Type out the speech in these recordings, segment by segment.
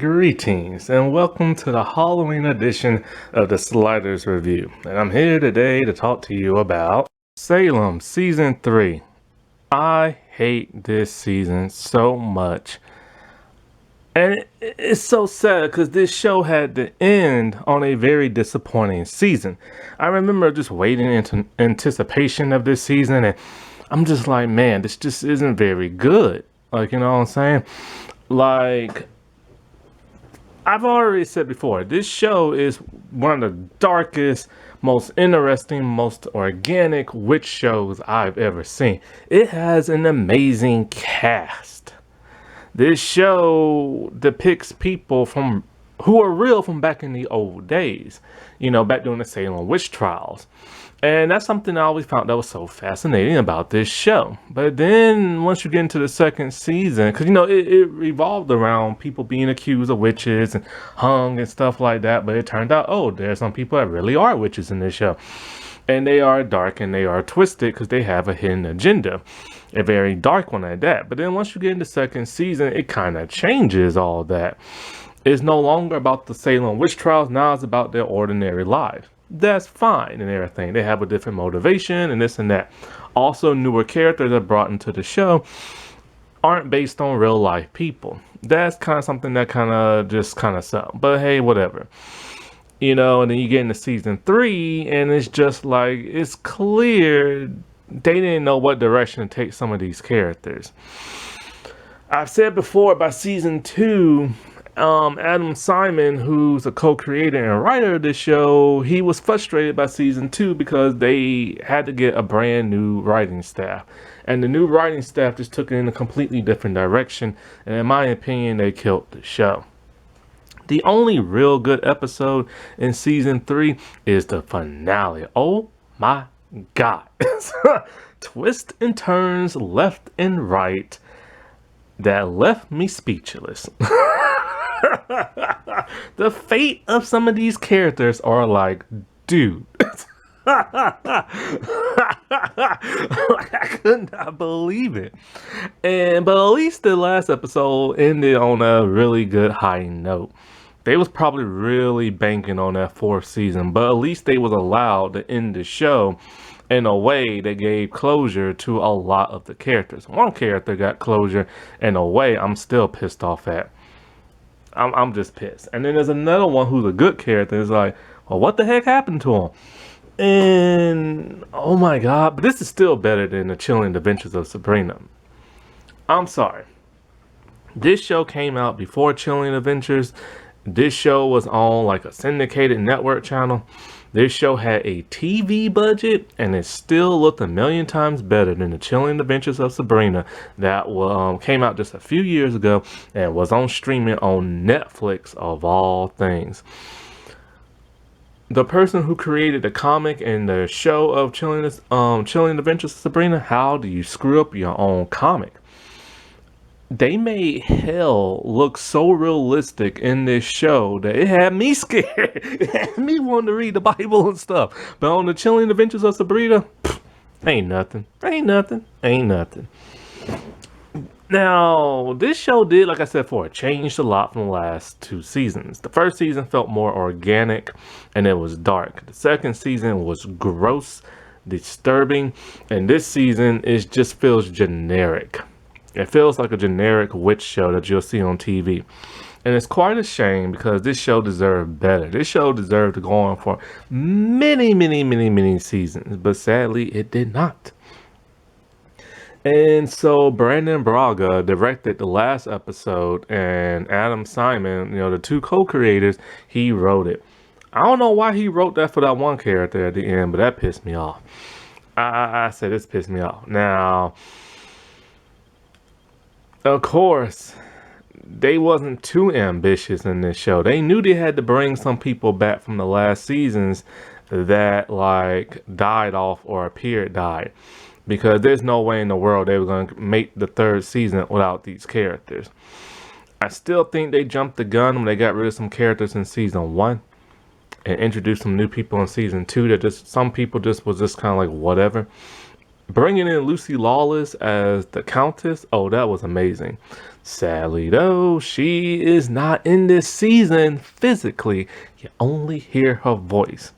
Greetings and welcome to the Halloween edition of the Sliders Review. And I'm here today to talk to you about Salem Season 3. I hate this season so much. And it's so sad because this show had to end on a very disappointing season. I remember just waiting in anticipation of this season, and I'm just like, man, this just isn't very good. Like, you know what I'm saying? Like, I've already said before, this show is one of the darkest, most interesting, most organic witch shows I've ever seen. It has an amazing cast. This show depicts people who are real from back in the old days, you know, back during the Salem witch trials. And that's something I always found that was so fascinating about this show. But then once you get into the second season, because, you know, it revolved around people being accused of witches and hung and stuff like that. But it turned out, oh, there's some people that really are witches in this show. And they are dark and they are twisted because they have a hidden agenda. A very dark one at that. But then once you get into second season, it kind of changes all that. It's no longer about the Salem witch trials. Now it's about their ordinary lives. That's fine and everything. They have a different motivation and this and that. Also, newer characters that are brought into the show aren't based on real life people. That's kind of something that kind of sucks. But hey, whatever. You know, and then you get into season 3 and it's just like, it's clear they didn't know what direction to take some of these characters. I've said before, by season 2, Adam Simon, who's a co-creator and writer of this show, he was frustrated by season 2 because they had to get a brand new writing staff. And the new writing staff just took it in a completely different direction. And in my opinion, they killed the show. The only real good episode in season 3 is the finale. Oh my God. Twists and turns left and right that left me speechless. The fate of some of these characters are like, dude. Like, I could not believe it. But at least the last episode ended on a really good high note. They was probably really banking on that 4th season, but at least they was allowed to end the show in a way that gave closure to a lot of the characters. One character got closure in a way I'm still pissed off at. I'm just pissed. And then there's another one who's a good character. It's like, well, what the heck happened to him? And oh my God, but this is still better than The Chilling Adventures of Sabrina. I'm sorry. This show came out before Chilling Adventures. This show was on like a syndicated network channel. This show had a TV budget, and it still looked a million times better than The Chilling Adventures of Sabrina that came out just a few years ago and was on streaming on Netflix of all things. The person who created the comic and the show of Chilling Adventures of Sabrina, how do you screw up your own comic? They made hell look so realistic in this show that it had me scared. It had me wanting to read the Bible and stuff. But on The Chilling Adventures of Sabrina, ain't nothing. Now, this show did, like I said before, it changed a lot from the last 2 seasons. The first season felt more organic and it was dark. The second season was gross, disturbing, and this season just feels generic. It feels like a generic witch show that you'll see on TV. And it's quite a shame because this show deserved better. This show deserved to go on for many seasons. But sadly, it did not. And so Brandon Braga directed the last episode. And Adam Simon, you know, the 2 co-creators, he wrote it. I don't know why he wrote that for that one character at the end, but that pissed me off. I said this pissed me off. Now, of course, they wasn't too ambitious in this show. They knew they had to bring some people back from the last seasons that like died off or appeared died. Because there's no way in the world they were going to make the 3rd season without these characters. I still think they jumped the gun when they got rid of some characters in season 1 and introduced some new people in season 2 that just some people just was just kind of like whatever. Bringing in Lucy Lawless as the Countess, oh, that was amazing. Sadly, though, she is not in this season physically. You only hear her voice.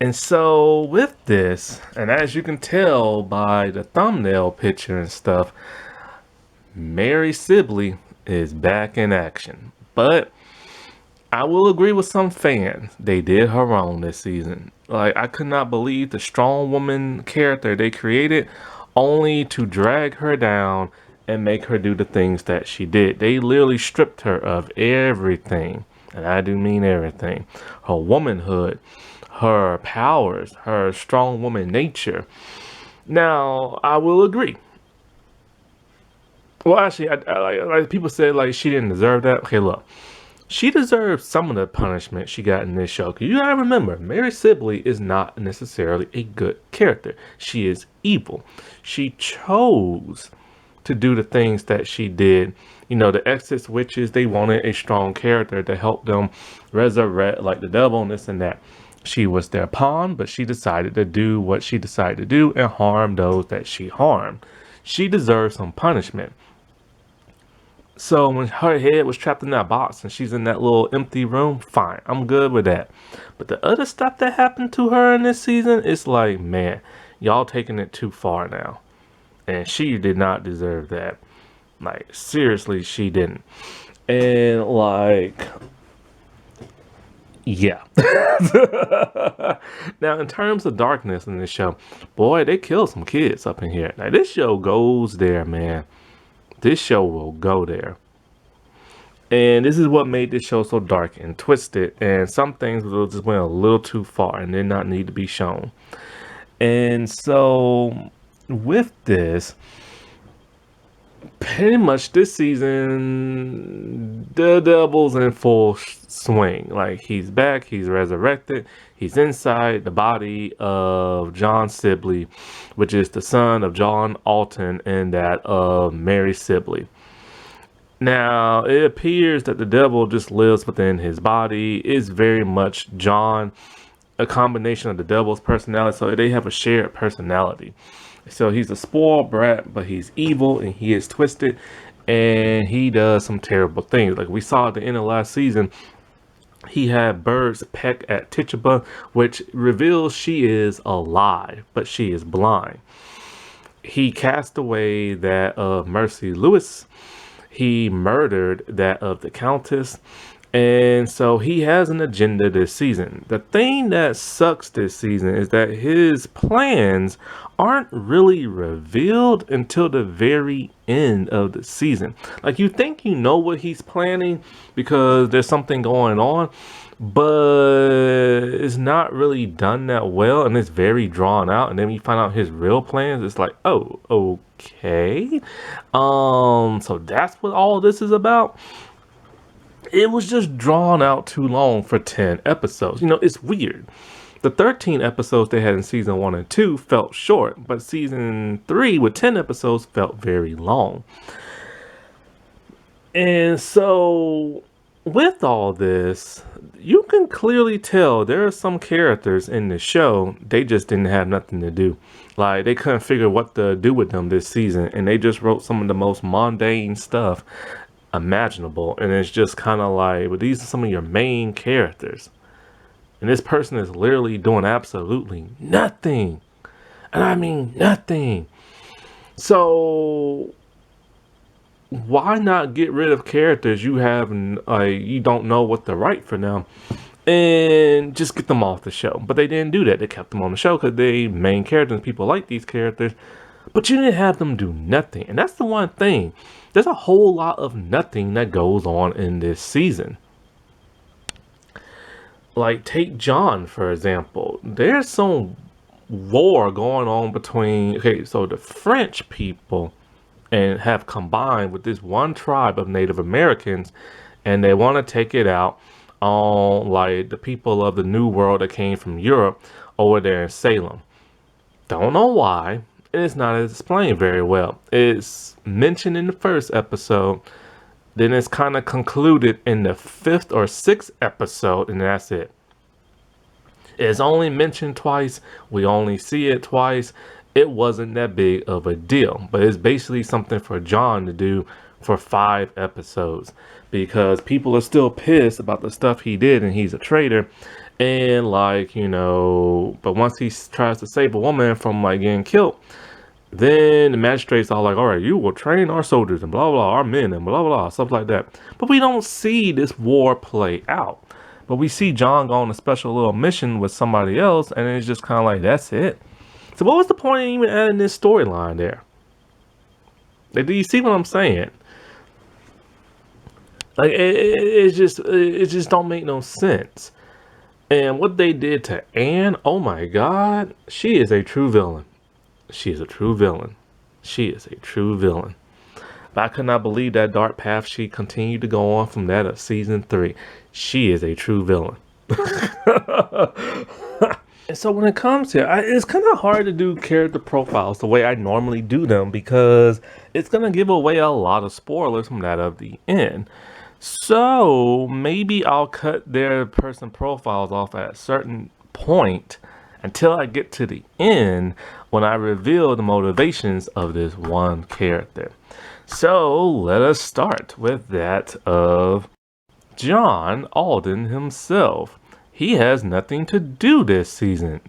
And so, with this, and as you can tell by the thumbnail picture and stuff, Mary Sibley is back in action. But I will agree with some fans. They did her wrong this season. Like, I could not believe the strong woman character they created only to drag her down and make her do the things that she did. They literally stripped her of everything. And I do mean everything. Her womanhood, her powers, her strong woman nature. Now, I will agree. Well, actually, like people said, like she didn't deserve that. Okay, look, she deserves some of the punishment she got in this show. Cause you gotta remember, Mary Sibley is not necessarily a good character. She is evil. She chose to do the things that she did. You know, the Exorcist witches, they wanted a strong character to help them resurrect, like the devil and this and that. She was their pawn, but she decided to do what she decided to do and harm those that she harmed. She deserves some punishment. So when her head was trapped in that box and she's in that little empty room, fine, I'm good with that. But the other stuff that happened to her in this season, it's like, man, y'all taking it too far now. And she did not deserve that. Like, seriously, she didn't. And like, yeah. Now, in terms of darkness in this show, boy, they killed some kids up in here. Now, this show goes there, man. This show will go there. And this is what made this show so dark and twisted. And some things just went a little too far and did not need to be shown. And so, with this, pretty much this season, the devil's in full swing. Like, he's back, he's resurrected, he's inside the body of John Sibley, which is the son of John Alton and that of Mary Sibley. Now, it appears that the devil just lives within his body. It's very much John, a combination of the devil's personality, so they have a shared personality. So he's a spoiled brat, but he's evil and he is twisted and he does some terrible things. Like we saw at the end of last season, he had birds peck at Tituba, which reveals she is alive, but she is blind. He cast away that of Mercy Lewis. He murdered that of the Countess. And so he has an agenda this season. The thing that sucks this season is that his plans aren't really revealed until the very end of the season. Like, you think you know what he's planning because there's something going on, but it's not really done that well and it's very drawn out. And then when you find out his real plans, it's like, oh, okay. So that's what all this is about. It was just drawn out too long for 10 episodes. You know, it's weird. The 13 episodes they had in season 1 and 2 felt short, but season 3 with 10 episodes felt very long. And so, with all this, you can clearly tell there are some characters in the show, they just didn't have nothing to do. Like, they couldn't figure what to do with them this season, and they just wrote some of the most mundane stuff imaginable. And it's just kind of like, well, these are some of your main characters. And this person is literally doing absolutely nothing. And I mean nothing. So why not get rid of characters you have you don't know what to write for them and just get them off the show? But they didn't do that. They kept them on the show because they main characters and people like these characters. But you didn't have them do nothing. And that's the one thing. There's a whole lot of nothing that goes on in this season. Like, take John, for example. There's some war going on between, okay, so the French people and have combined with this one tribe of Native Americans, and they want to take it out on, like, the people of the New World that came from Europe over there in Salem. Don't know why. And it's not explained very well. It's mentioned in the first episode, then it's kind of concluded in the 5th or 6th episode, and that's it. It's only mentioned twice. We only see it twice. It wasn't that big of a deal, but it's basically something for John to do for 5 episodes because people are still pissed about the stuff he did and he's a traitor. And like, but once he tries to save a woman from like getting killed, then the magistrates are like, all right, you will train our soldiers and blah, blah, our men and blah, blah, stuff like that. But we don't see this war play out. But we see John go on a special little mission with somebody else, and it's just kind of like, that's it. So what was the point of even adding this storyline there? Like, do you see what I'm saying? Like, it just don't make no sense. And what they did to Anne, oh my God, she is a true villain. She is a true villain. She is a true villain. But I could not believe that dark path she continued to go on from that of season 3. She is a true villain. And so when it comes to it's kind of hard to do character profiles the way I normally do them because it's going to give away a lot of spoilers from that of the end. So maybe I'll cut their person profiles off at a certain point until I get to the end when I reveal the motivations of this one character. So let us start with that of John Alden himself. He has nothing to do this season.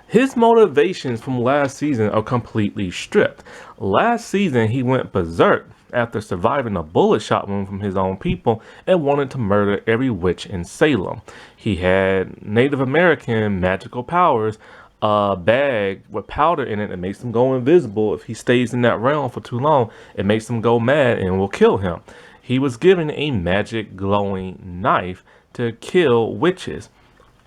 His motivations from last season are completely stripped. Last season he went berserk after surviving a bullet shot wound from his own people and wanted to murder every witch in Salem. He had Native American magical powers, a bag with powder in it that makes him go invisible. If he stays in that realm for too long, it makes him go mad and will kill him. He was given a magic glowing knife to kill witches.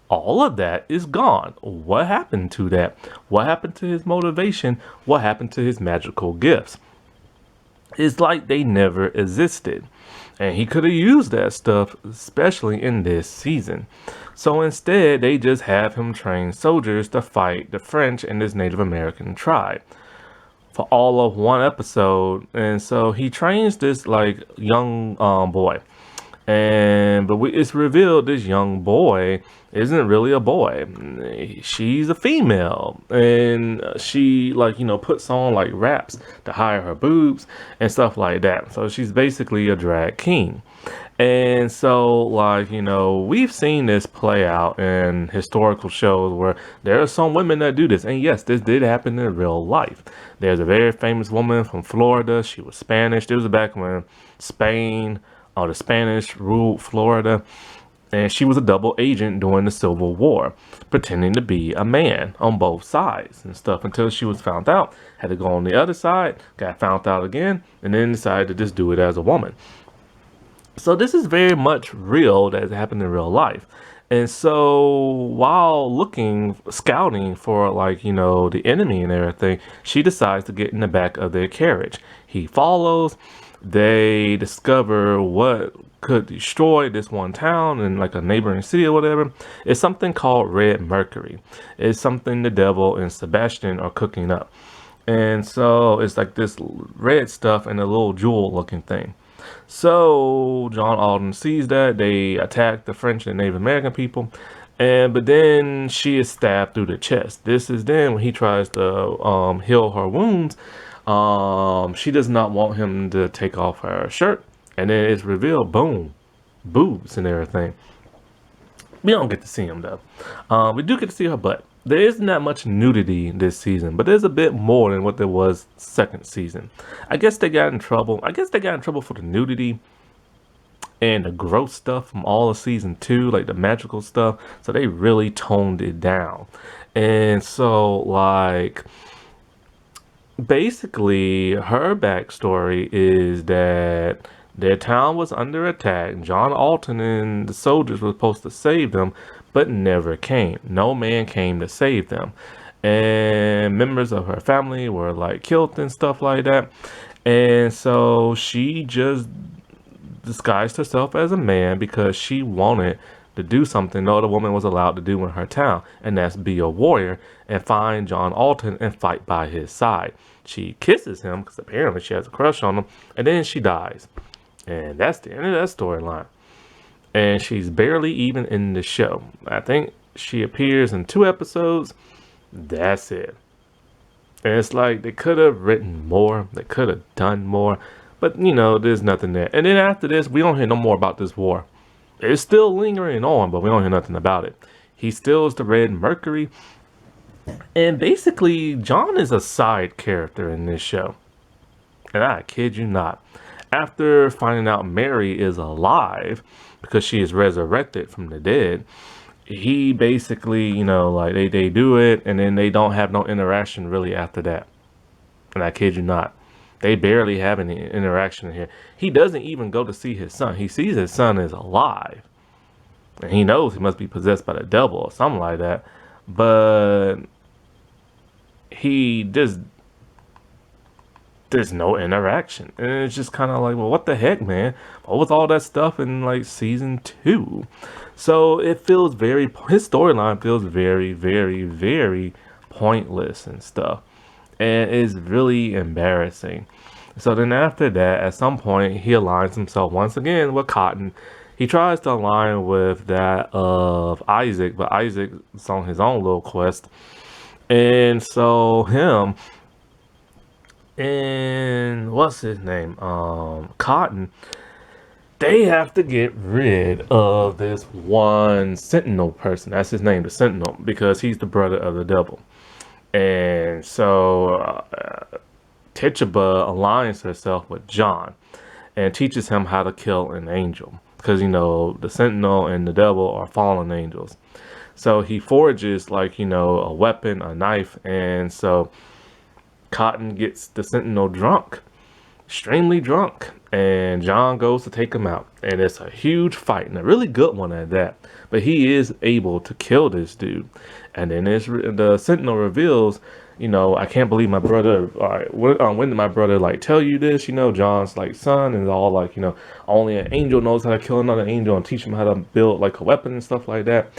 All of that is gone. What happened to that? What happened to his motivation? What happened to his magical gifts? It's like they never existed. And he could have used that stuff, especially in this season. So instead, they just have him train soldiers to fight the French and this Native American tribe for all of one episode. And so he trains this like young boy. It's revealed this young boy isn't really a boy. She's a female, and she puts on like wraps to hide her boobs and stuff like that. So she's basically a drag king. And so we've seen this play out in historical shows where there are some women that do this. And yes, this did happen in real life. There's a very famous woman from Florida. She was Spanish. It was back when Spain or the Spanish ruled Florida, and she was a double agent during the Civil War, pretending to be a man on both sides and stuff until she was found out, had to go on the other side, got found out again, and then decided to just do it as a woman. So this is very much real that has happened in real life. And so while scouting for the enemy and everything, she decides to get in the back of their carriage. He follows. They discover what could destroy this one town and like a neighboring city or whatever. It's something called red mercury. It's something the devil and Sebastian are cooking up. And so it's like this red stuff and a little jewel looking thing. So John Alden sees that. They attack the French and Native American people. But then she is stabbed through the chest. This is then when he tries to heal her wounds. She does not want him to take off her shirt, and then it's revealed, boom, boobs and everything. We don't get to see him though. We do get to see her butt. There isn't that much nudity this season, but there's a bit more than what there was second season. I guess they got in trouble. For the nudity and the gross stuff from all of season 2, like the magical stuff. So they really toned it down. And so basically, her backstory is that their town was under attack. John Alton and the soldiers were supposed to save them, but never came. No man came to save them. And members of her family were killed and stuff like that. And so she just disguised herself as a man because she wanted to do something no other woman was allowed to do in her town, and that's be a warrior and find John Alton and fight by his side. She kisses him because apparently she has a crush on him, and then she dies. And that's the end of that storyline. And she's barely even in the show. I think She appears in 2 episodes. That's it. And it's like they could have written more. They could have done more. But, there's nothing there. And then after this, we don't hear no more about this war. It's still lingering on, but we don't hear nothing about it. He still is the Red Mercury. And basically, John is a side character in this show. And I kid you not. After finding out Mary is alive because she is resurrected from the dead, he basically, like they do it and then they don't have no interaction really after that. And I kid you not. They barely have any interaction here. He doesn't even go to see his son. He sees his son is alive. And he knows he must be possessed by the devil or something like that. But he just, there's no interaction. And it's just kind of like, well, what the heck, man? What was all that stuff in like season 2? So it feels his storyline feels very, very, very pointless and stuff. And it's really embarrassing. So then after that, at some point, he aligns himself once again with Cotton. He tries to align with that of Isaac, but Isaac's on his own little quest. And so him and what's his name? Cotton, they have to get rid of this one Sentinel person. That's his name, the Sentinel, because he's the brother of the devil. And so Tituba aligns herself with John and teaches him how to kill an angel. Because, the Sentinel and the devil are fallen angels. So he forges, a weapon, a knife. And so Cotton gets the Sentinel drunk, extremely drunk. And John goes to take him out. And it's a huge fight, and a really good one at that. But he is able to kill this dude. And then the Sentinel reveals, I can't believe my brother, when did my brother, tell you this? John's, son, and all, only an angel knows how to kill another angel and teach him how to build, a weapon and stuff like that.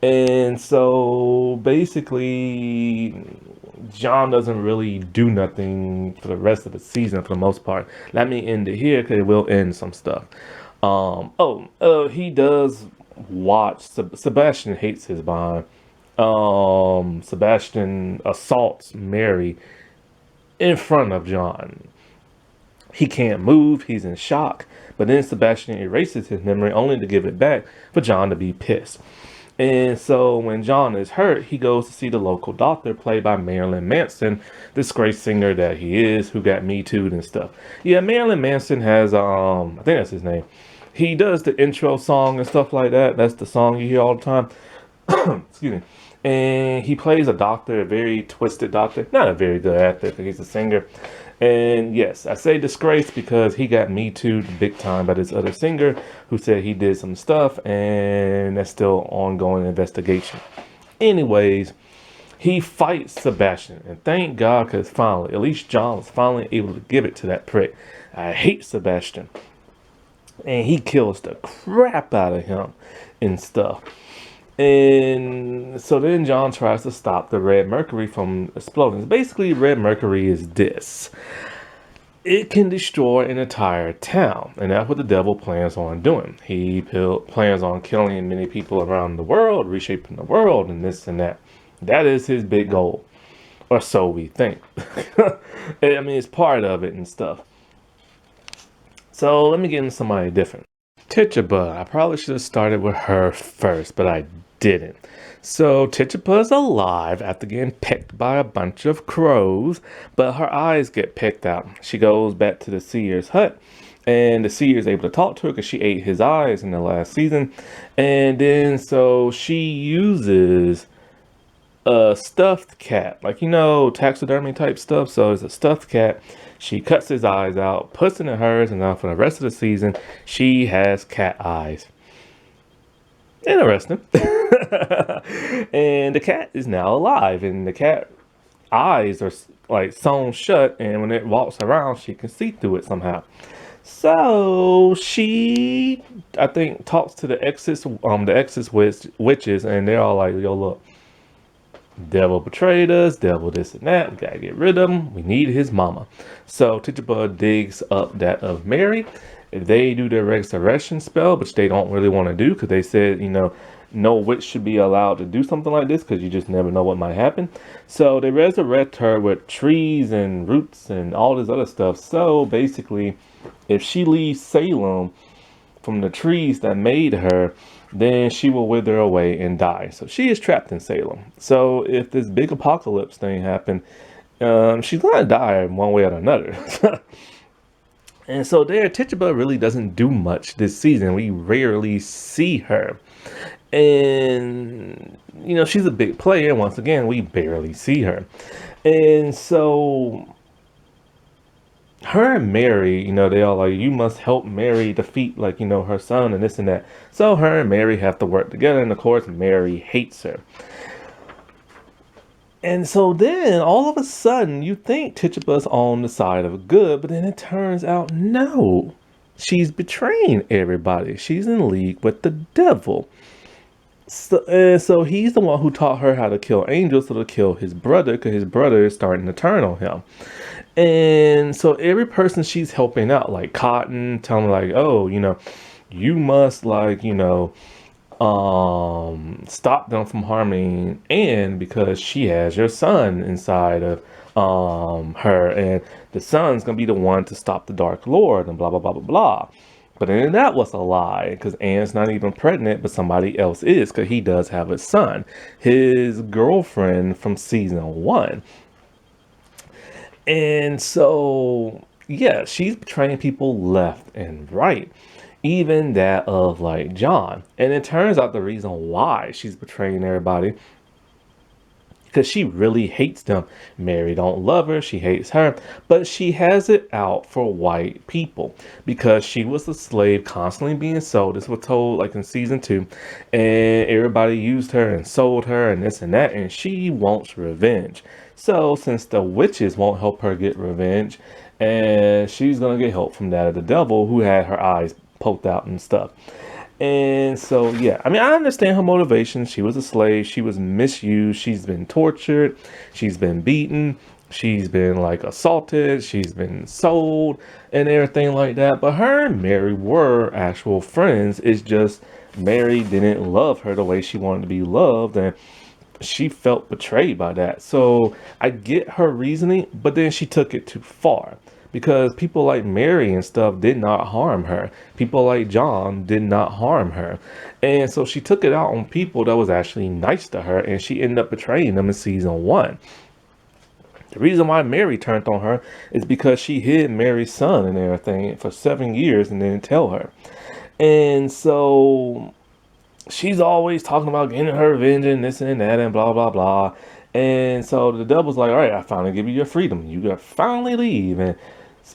And so, basically, John doesn't really do nothing for the rest of the season for the most part. Let me end it here because it will end some stuff. He does watch. Sebastian hates his bond. Sebastian assaults Mary in front of John. He can't move. He's in shock. But then Sebastian erases his memory only to give it back for John to be pissed. And so when John is hurt, he goes to see the local doctor, played by Marilyn Manson, disgraced singer that he is, who got Me Too'd and stuff. Yeah, Marilyn Manson has, I think that's his name. He does the intro song and stuff like that. That's the song you hear all the time. Excuse me. And he plays a doctor, a very twisted doctor. Not a very good actor because he's a singer. And yes, I say disgrace because he got Me Too'd big time by this other singer who said he did some stuff, and that's still ongoing investigation. Anyways, he fights Sebastian, and thank God, because finally, at least John was finally able to give it to that prick. I hate Sebastian. And he kills the crap out of him and stuff. And so then John tries to stop the Red Mercury from exploding. Basically, Red Mercury is this. It can destroy an entire town. And that's what the devil plans on doing. He plans on killing many people around the world, reshaping the world, and this and that. That is his big goal. Or so we think. I mean, it's part of it and stuff. So let me get into somebody different. Tituba. I probably should have started with her first, but I didn't. So Tituba is alive after getting picked by a bunch of crows, but her eyes get picked out. She goes back to the seer's hut, and the seer is able to talk to her because she ate his eyes in the last season. And then so she uses a stuffed cat, taxidermy type stuff. So it's a stuffed cat. She cuts his eyes out, puts it in hers, and now for the rest of the season, she has cat eyes. Interesting. And the cat is now alive, and the cat eyes are sewn shut, and when it walks around, she can see through it somehow. So she, I think, talks to the exes witches, and they're all like, "Yo, look, devil betrayed us, devil this and that. We gotta get rid of him. We need his mama." So Tituba digs up that of Mary. They do their resurrection spell, which they don't really want to do because they said, no witch should be allowed to do something like this because you just never know what might happen. So they resurrect her with trees and roots and all this other stuff. So basically, if she leaves Salem from the trees that made her, then she will wither away and die. So she is trapped in Salem. So if this big apocalypse thing happened, she's gonna die one way or another. And so there, Tituba really doesn't do much this season. We rarely see her. And, she's a big player. Once again, we barely see her. And so her and Mary, they all like, you must help Mary defeat, her son and this and that. So her and Mary have to work together. And of course, Mary hates her. And so then all of a sudden you think Tituba's on the side of good, but then it turns out no, she's betraying everybody. She's in league with the devil. So he's the one who taught her how to kill angels, so to kill his brother, because his brother is starting to turn on him. And so every person she's helping out, like Cotton, telling her like, oh, you must stop them from harming Anne because she has your son inside of her, and the son's gonna be the one to stop the Dark Lord and blah blah blah blah blah. But then that was a lie because Anne's not even pregnant, but somebody else is, because he does have a son, his girlfriend from season 1. And so yeah, she's betraying people left and right. Even that of like John. And it turns out the reason why she's betraying everybody, because she really hates them. Mary don't love her, she hates her, but she has it out for white people because she was a slave constantly being sold. This was told like in season 2, and everybody used her and sold her and this and that, and she wants revenge. So since the witches won't help her get revenge, and she's gonna get help from that of the devil who had her eyes poked out and stuff. And so yeah, I mean, I understand her motivation. She was a slave, she was misused, she's been tortured, she's been beaten, she's been like assaulted, she's been sold and everything like that. But her and Mary were actual friends. It's just Mary didn't love her the way she wanted to be loved, and she felt betrayed by that. So I get her reasoning, but then she took it too far. Because people like Mary and stuff did not harm her. People like John did not harm her. And so she took it out on people that was actually nice to her, and she ended up betraying them in season 1. The reason why Mary turned on her is because she hid Mary's son and everything for 7 years and didn't tell her. And so she's always talking about getting her revenge and this and that and blah, blah, blah. And so the devil's like, all right, I finally give you your freedom. You gotta finally leave. And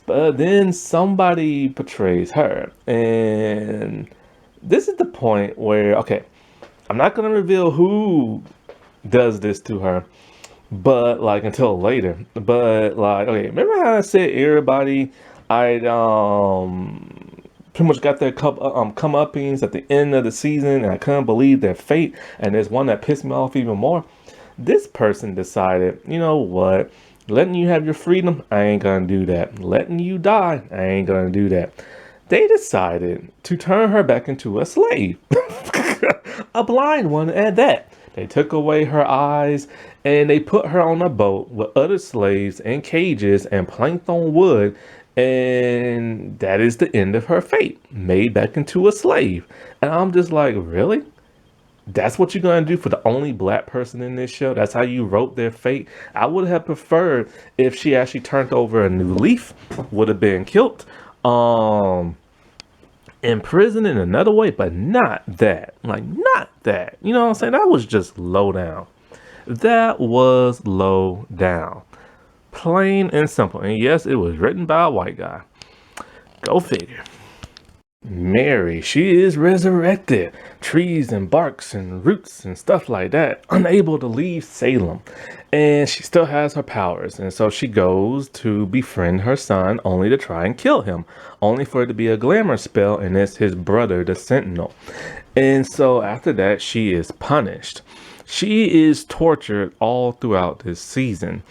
then somebody betrays her. And this is the point where, okay, I'm not going to reveal who does this to her, but like until later. But like, okay, remember how I said everybody I'd pretty much got their comeuppings at the end of the season, and I couldn't believe their fate. And there's one that pissed me off even more. This person decided, you know what? Letting you have your freedom, I ain't gonna do that. Letting you die, I ain't gonna do that. They decided to turn her back into a slave. A blind one at that. They took away her eyes and they put her on a boat with other slaves in cages and planked on wood. And that is the end of her fate. Made back into a slave. And I'm just like, really? That's what you're going to do for the only black person in this show? That's how you wrote their fate? I would have preferred if she actually turned over a new leaf, would have been killed, in prison in another way, but not that. Like, not that. You know what I'm saying? That was just low down. That was low down. Plain and simple. And yes, it was written by a white guy. Go figure. Mary, she is resurrected. Trees and barks and roots and stuff like that. Unable to leave Salem. And she still has her powers. And so she goes to befriend her son only to try and kill him. Only for it to be a glamour spell, and it's his brother, the Sentinel. And so after that, she is punished. She is tortured all throughout this season.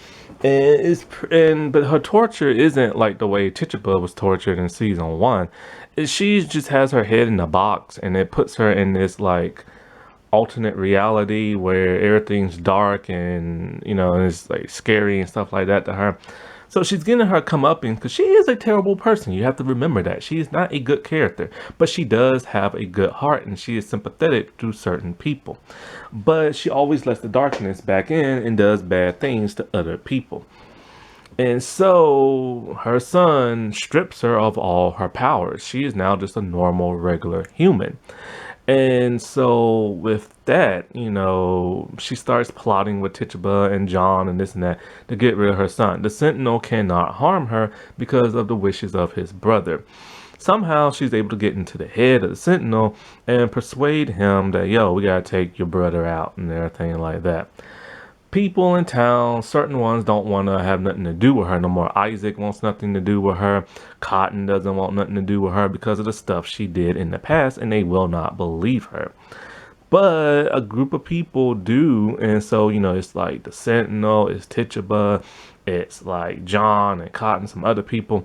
But her torture isn't like the way Tituba was tortured in season 1. She just has her head in a box, and it puts her in this like alternate reality where everything's dark and, you know, it's like scary and stuff like that to her. So she's getting her comeuppance because she is a terrible person. You have to remember that. She is not a good character, but she does have a good heart and she is sympathetic to certain people. But she always lets the darkness back in and does bad things to other people. And so her son strips her of all her powers. She is now just a normal, regular human. And so with that, you know, she starts plotting with Tituba and John and this and that to get rid of her son. The Sentinel cannot harm her because of the wishes of his brother. Somehow she's able to get into the head of the Sentinel and persuade him that, yo, we gotta take your brother out and everything like that. People in town, certain ones don't want to have nothing to do with her no more. Isaac wants nothing to do with her. Cotton doesn't want nothing to do with her because of the stuff she did in the past, and they will not believe her. But a group of people do, and so, you know, it's like the Sentinel, it's Tituba, it's like John and Cotton, some other people,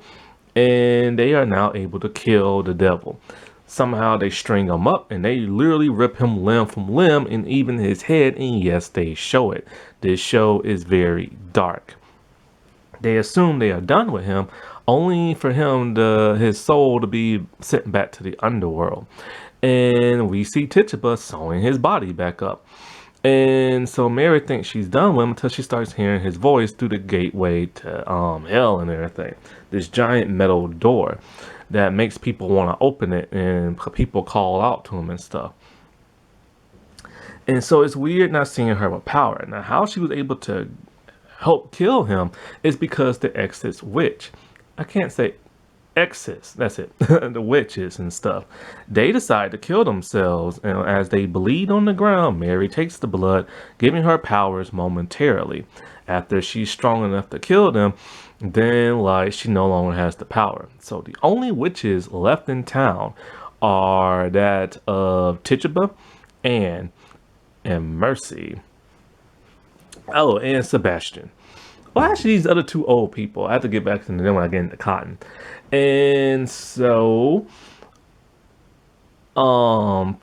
and they are now able to kill the devil. Somehow they string him up and they literally rip him limb from limb and even his head. And yes, they show it. This show is very dark. They assume they are done with him, only for him his soul to be sent back to the underworld. And we see Tituba sewing his body back up. And so Mary thinks she's done with him until she starts hearing his voice through the gateway to hell and everything. This giant metal door that makes people want to open it, and people call out to him and stuff. And so it's weird not seeing her with power. Now, how she was able to help kill him is because the Exorcist witch. I can't say Exorcist, that's it. The witches and stuff. They decide to kill themselves, and as they bleed on the ground, Mary takes the blood, giving her powers momentarily. After she's strong enough to kill them, then like she no longer has the power. So the only witches left in town are that of Tituba, Anne, and Mercy. Oh, and Sebastian. Well, actually, these other two old people. I have to get back to them when I get into Cotton. And so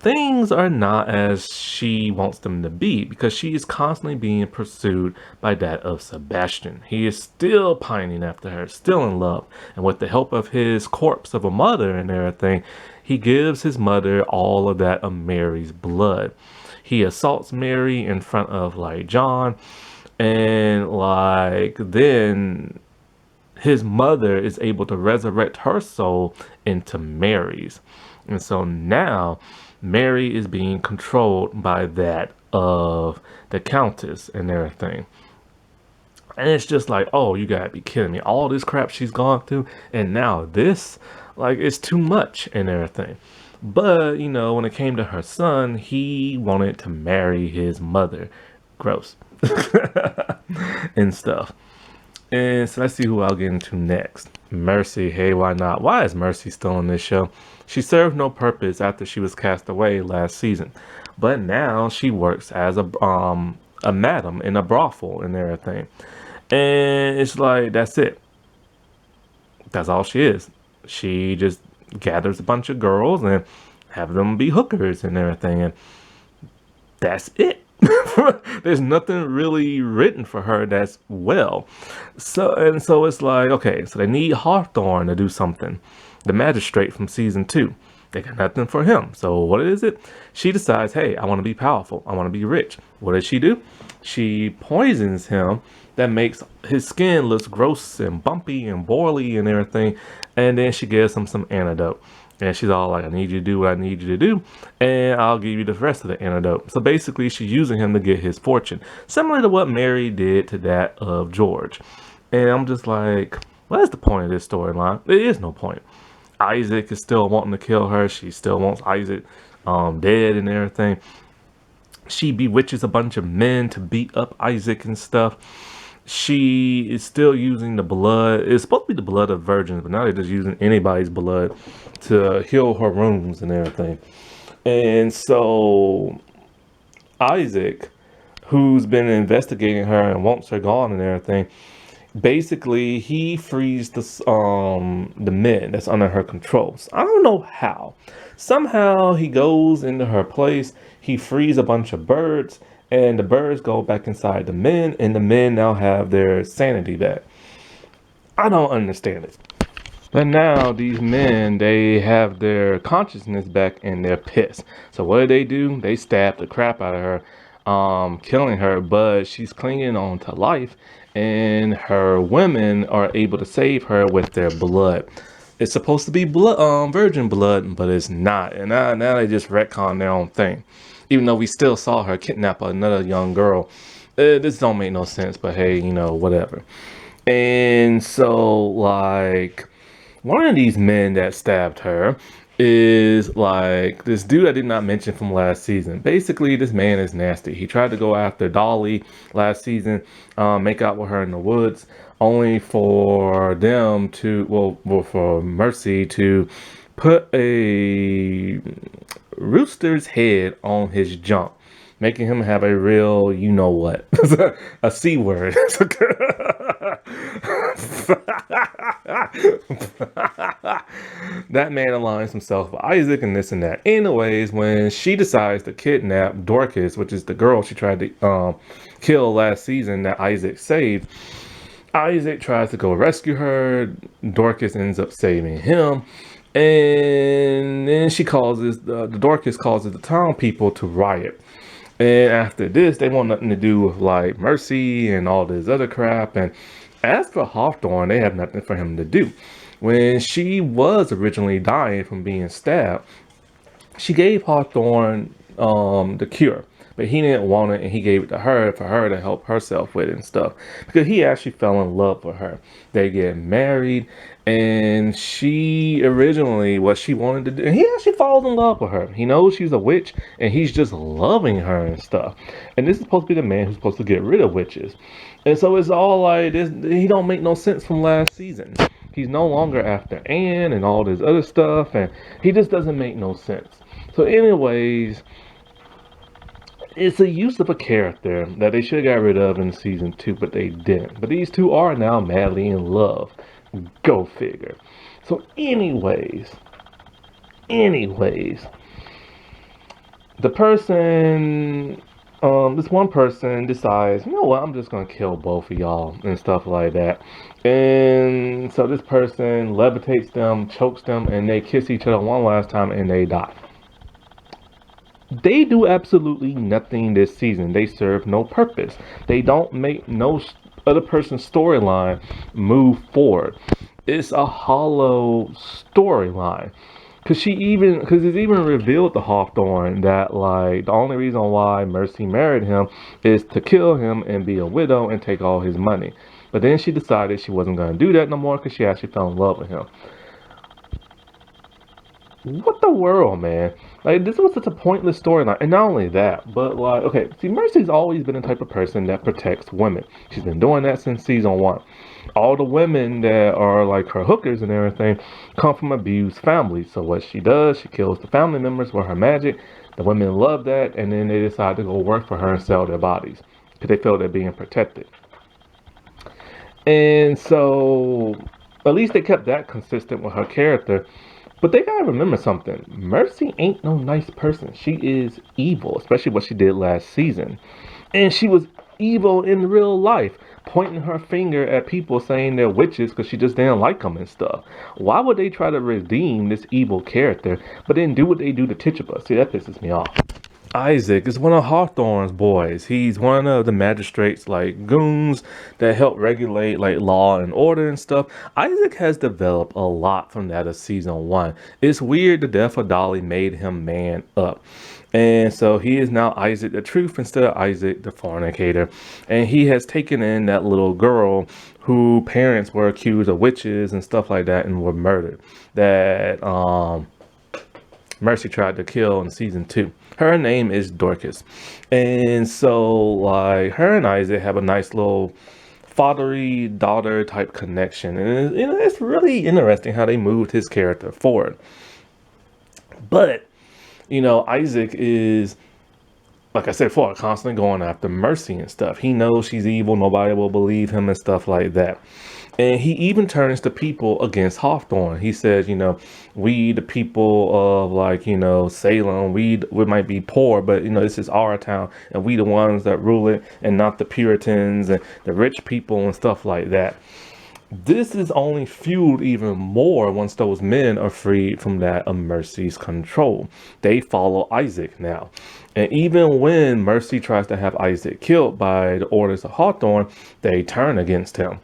things are not as she wants them to be because she is constantly being pursued by that of Sebastian. He is still pining after her, still in love, and with the help of his corpse of a mother and everything, he gives his mother all of that of Mary's blood. He assaults Mary in front of like John, and like then his mother is able to resurrect her soul into Mary's. And so now Mary is being controlled by that of the Countess and everything. And it's just like, oh, you gotta be kidding me. All this crap she's gone through, and now this, like, it's too much and everything. But, you know, when it came to her son, he wanted to marry his mother. Gross. And stuff. And so let's see who I'll get into next. Mercy. Hey, why not? Why is Mercy still on this show? She served no purpose after she was cast away last season, but now she works as a madam in a brothel and everything. And it's like, that's it. That's all she is. She just gathers a bunch of girls and have them be hookers and everything, and that's it. There's nothing really written for her that's well. So it's like, okay, so they need Hawthorne to do something. The magistrate from season 2. They got nothing for him. So what is it? She decides, hey, I want to be powerful. I want to be rich. What does she do? She poisons him. That makes his skin look gross and bumpy and boily and everything. And then she gives him some antidote. And she's all like, I need you to do what I need you to do, and I'll give you the rest of the antidote. So basically, she's using him to get his fortune, similar to what Mary did to that of George. And I'm just like, what is the point of this storyline? There is no point. Isaac is still wanting to kill her. She still wants Isaac dead and everything. She bewitches a bunch of men to beat up Isaac and stuff. She is still using the blood. It's supposed to be the blood of virgins, but now they're just using anybody's blood to heal her wounds and everything. And so Isaac, who's been investigating her and wants her gone and everything, Basically he frees the men that's under her control. So I don't know how. Somehow he goes into her place, he frees a bunch of birds, and the birds go back inside the men, and the men now have their sanity back. I don't understand it. But now these men, they have their consciousness back and they're pissed. So what do? They stab the crap out of her, killing her, but she's clinging on to life, and her women are able to save her with their blood. It's supposed to be blood, virgin blood, but it's not. And now they just retcon their own thing. Even though we still saw her kidnap another young girl. This don't make no sense, but hey, whatever. And so, like, one of these men that stabbed her is like this dude I did not mention from last season. Basically, this man is nasty. He tried to go after Dolly last season, make out with her in the woods, only for them to, well, for Mercy to put a rooster's head on his junk, making him have a real, you know what, a C word. That man aligns himself with Isaac and this and that. Anyways, when she decides to kidnap Dorcas, which is the girl she tried to kill last season that Isaac saved, Isaac tries to go rescue her. Dorcas ends up saving him. And then she causes, the Dorcas causes the town people to riot. And after this, they want nothing to do with like Mercy and all this other crap. And as for Hawthorne, they have nothing for him to do. When she was originally dying from being stabbed, she gave Hawthorne the cure, but he didn't want it, and he gave it to her for her to help herself with it and stuff, because he actually fell in love with her. They get married, and she originally, what she wanted to do, and he actually falls in love with her. He knows she's a witch, and he's just loving her and stuff. And this is supposed to be the man who's supposed to get rid of witches. And so it's all like this. He don't make no sense from last season. He's no longer after Anne and all this other stuff, and he just doesn't make no sense. So anyways, it's a use of a character that they should have got rid of in season 2, but they didn't. But these two are now madly in love. Go figure. So anyways, the person, this one person decides, you know what, I'm just gonna kill both of y'all and stuff like that. And so this person levitates them, chokes them, and they kiss each other one last time and they die. They do absolutely nothing this season. They serve no purpose. They don't make no other person's storyline move forward. It's a hollow storyline. Because it's even revealed to Hawthorne that, like, the only reason why Mercy married him is to kill him and be a widow and take all his money. But then she decided she wasn't going to do that no more because she actually fell in love with him. What the world, man? Like, this was such a pointless storyline. And not only that, but like, okay, see, Mercy's always been the type of person that protects women. She's been doing that since season 1. All the women that are like her hookers and everything come from abused families. So what she does, she kills the family members with her magic. The women love that, and then they decide to go work for her and sell their bodies because they feel they're being protected. And so at least they kept that consistent with her character. But they gotta remember something. Mercy ain't no nice person. She is evil, especially what she did last season. And she was evil in real life, pointing her finger at people saying they're witches because she just didn't like them and stuff. Why would they try to redeem this evil character, but then do what they do to Tituba? See, that pisses me off. Isaac is one of Hawthorne's boys. He's one of the magistrates, like goons that help regulate like law and order and stuff. Isaac has developed a lot from that of season 1. It's weird the death of Dolly made him man up. And so he is now Isaac the Truth instead of Isaac the Fornicator. And he has taken in that little girl who parents were accused of witches and stuff like that and were murdered. That Mercy tried to kill in season 2. Her name is Dorcas. And so like her and Isaac have a nice little fatherly daughter type connection. And it's really interesting how they moved his character forward. But Isaac is like I said before, constantly going after Mercy and stuff. He knows she's evil. Nobody will believe him and stuff like that. And he even turns the people against Hawthorne. He says, we the people of Salem, we might be poor, but this is our town and we the ones that rule it and not the Puritans and the rich people and stuff like that. This is only fueled even more once those men are freed from that of Mercy's control. They follow Isaac now. And even when Mercy tries to have Isaac killed by the orders of Hawthorne, they turn against him.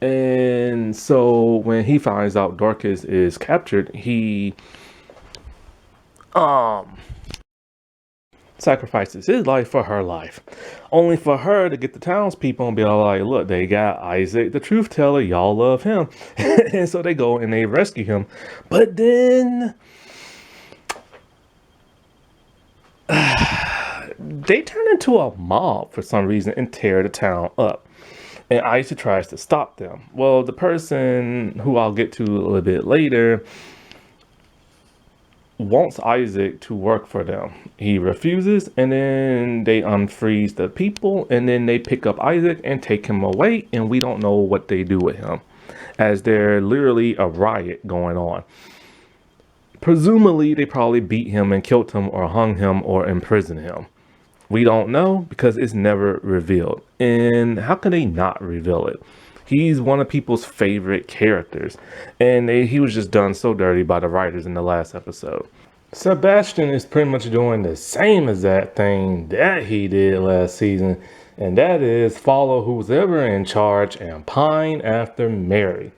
And so when he finds out Dorcas is captured, he sacrifices his life for her life, only for her to get the townspeople and be all like, look, they got Isaac the truth teller, y'all love him. And so they go and they rescue him, but then they turn into a mob for some reason and tear the town up. And Isaac tries to stop them. Well, the person who I'll get to a little bit later wants Isaac to work for them. He refuses, and then they unfreeze the people, and then they pick up Isaac and take him away, and we don't know what they do with him, as there's literally a riot going on. Presumably, they probably beat him and killed him or hung him or imprisoned him. We don't know because it's never revealed. And how can they not reveal it? He's one of people's favorite characters. And he was just done so dirty by the writers in the last episode. Sebastian is pretty much doing the same exact thing that he did last season. And that is follow who's ever in charge and pine after Mary.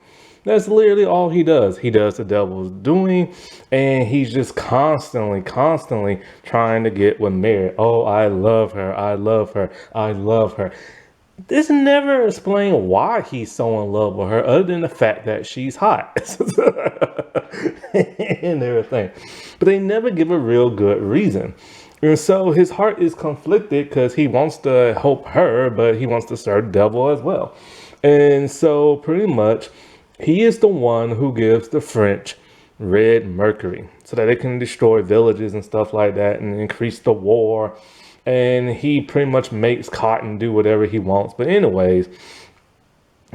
That's literally all he does. He does the devil's doing, and he's just constantly trying to get with Mary. Oh, I love her. I love her. I love her. This never explained why he's so in love with her, other than the fact that she's hot and everything. But they never give a real good reason. And so his heart is conflicted because he wants to help her, but he wants to serve the devil as well. And so pretty much, he is the one who gives the French red mercury so that they can destroy villages and stuff like that and increase the war. And he pretty much makes Cotton do whatever he wants. But anyways,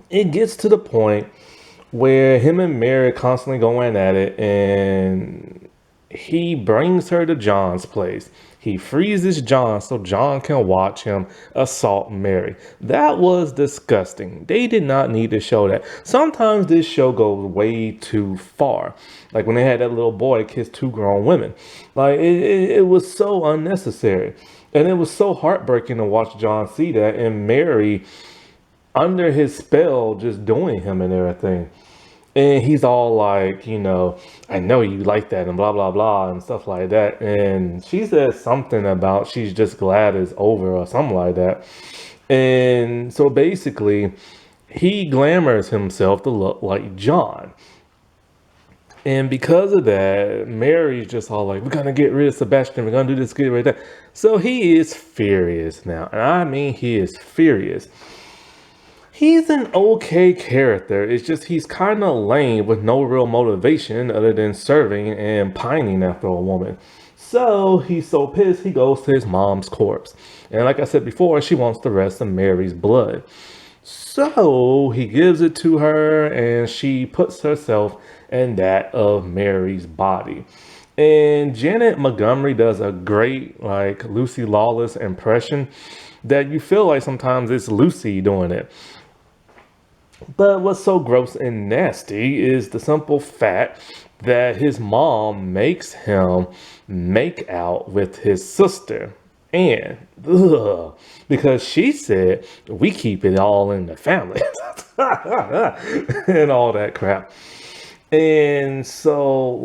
it gets to the point where him and Mary are constantly going at it, and he brings her to John's place. He freezes John so John can watch him assault Mary. That was disgusting. They did not need to show that. Sometimes this show goes way too far. Like when they had that little boy kiss two grown women. Like it was so unnecessary. And it was so heartbreaking to watch John see that and Mary under his spell just doing him and everything. And he's all like, I know you like that and blah, blah, blah and stuff like that. And she says something about she's just glad it's over or something like that. And so basically, he glamours himself to look like John. And because of that, Mary's just all like, we're going to get rid of Sebastian. We're going to do this, get rid of that. So he is furious now. And I mean, he is furious. He's an okay character. It's just he's kind of lame with no real motivation other than serving and pining after a woman. So he's so pissed, he goes to his mom's corpse. And like I said before, she wants the rest of Mary's blood. So he gives it to her and she puts herself in that of Mary's body. And Janet Montgomery does a great Lucy Lawless impression that you feel like sometimes it's Lucy doing it. But what's so gross and nasty is the simple fact that his mom makes him make out with his sister. And, because she said, we keep it all in the family. And all that crap. And so,